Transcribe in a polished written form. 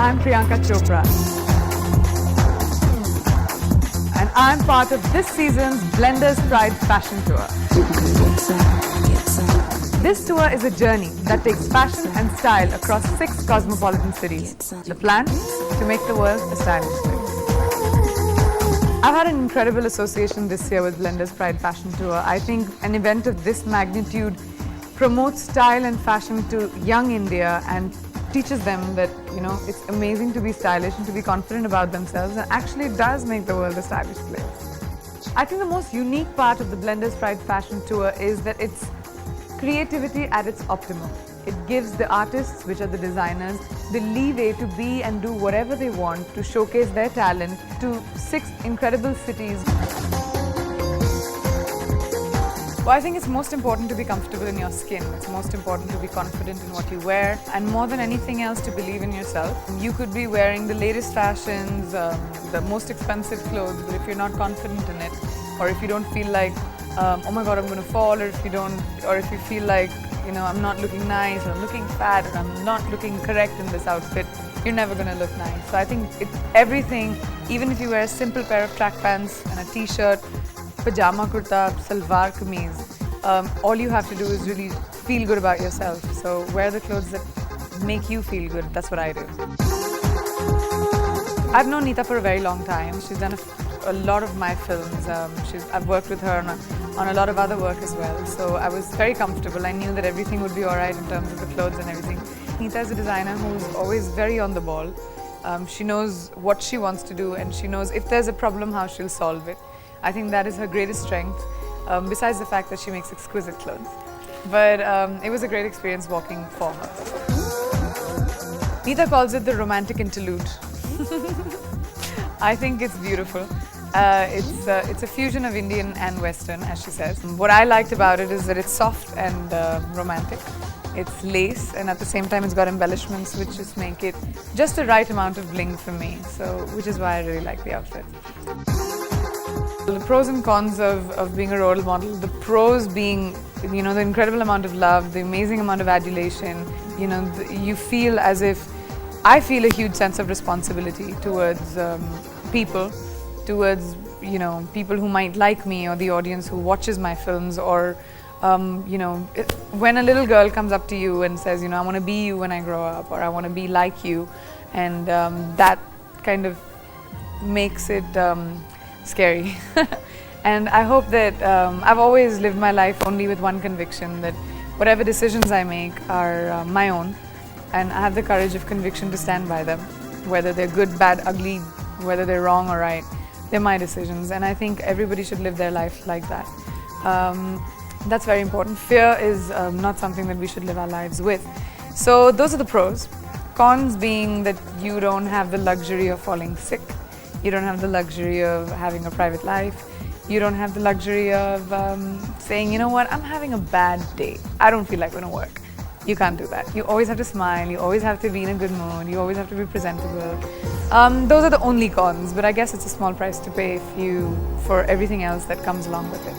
I'm Priyanka Chopra. And I'm part of this season's Blenders Pride Fashion Tour. This tour is a journey that takes fashion and style across 6 cosmopolitan cities. The plan? To make the world a stylish place. I've had an incredible association this year with Blenders Pride Fashion Tour. I think an event of this magnitude promotes style and fashion to young India and teaches them that, it's amazing to be stylish and to be confident about themselves, and actually it does make the world a stylish place. I think the most unique part of the Blenders Pride Fashion Tour is that it's creativity at its optimum. It gives the artists, which are the designers, the leeway to be and do whatever they want to showcase their talent to 6 incredible cities. Well, I think it's most important to be comfortable in your skin. It's most important to be confident in what you wear, and more than anything else, to believe in yourself. You could be wearing the latest fashions, the most expensive clothes, but if you're not confident in it, or if you don't feel like, oh my God, I'm going to fall, or if you feel like, I'm not looking nice, or I'm looking fat, or I'm not looking correct in this outfit, you're never going to look nice. So I think everything, even if you wear a simple pair of track pants and a t-shirt, pajama kurta, salwar kameez, all you have to do is really feel good about yourself. So wear the clothes that make you feel good. That's what I do. I've known Neeta for a very long time. She's done a lot of my films. I've worked with her on a lot of other work as well. So I was very comfortable. I knew that everything would be all right in terms of the clothes and everything. Neeta is a designer who's always very on the ball. She knows what she wants to do, and she knows if there's a problem, how she'll solve it. I think that is her greatest strength, besides the fact that she makes exquisite clothes. But it was a great experience working for her. Neeta calls it the romantic interlude. I think it's beautiful. It's a fusion of Indian and Western, as she says. What I liked about it is that it's soft and romantic. It's lace, and at the same time it's got embellishments which just make it just the right amount of bling for me. So, which is why I really like the outfit. The pros and cons of being a role model. The pros being, the incredible amount of love, the amazing amount of adulation. You feel as if, I feel a huge sense of responsibility towards people, towards, people who might like me, or the audience who watches my films, or, when a little girl comes up to you and says, I want to be you when I grow up, or I want to be like you, and that kind of makes it scary. And I hope that I've always lived my life only with one conviction, that whatever decisions I make are my own, and I have the courage of conviction to stand by them, whether they're good, bad, ugly, whether they're wrong or right. They're my decisions, and I think everybody should live their life like that. That's very important. Fear is not something that we should live our lives with. So those are the pros. Cons being that you don't have the luxury of falling sick. You don't have the luxury of having a private life. You don't have the luxury of saying, I'm having a bad day. I don't feel like going to work. You can't do that. You always have to smile. You always have to be in a good mood. You always have to be presentable. Those are the only cons, but I guess it's a small price to pay for everything else that comes along with it.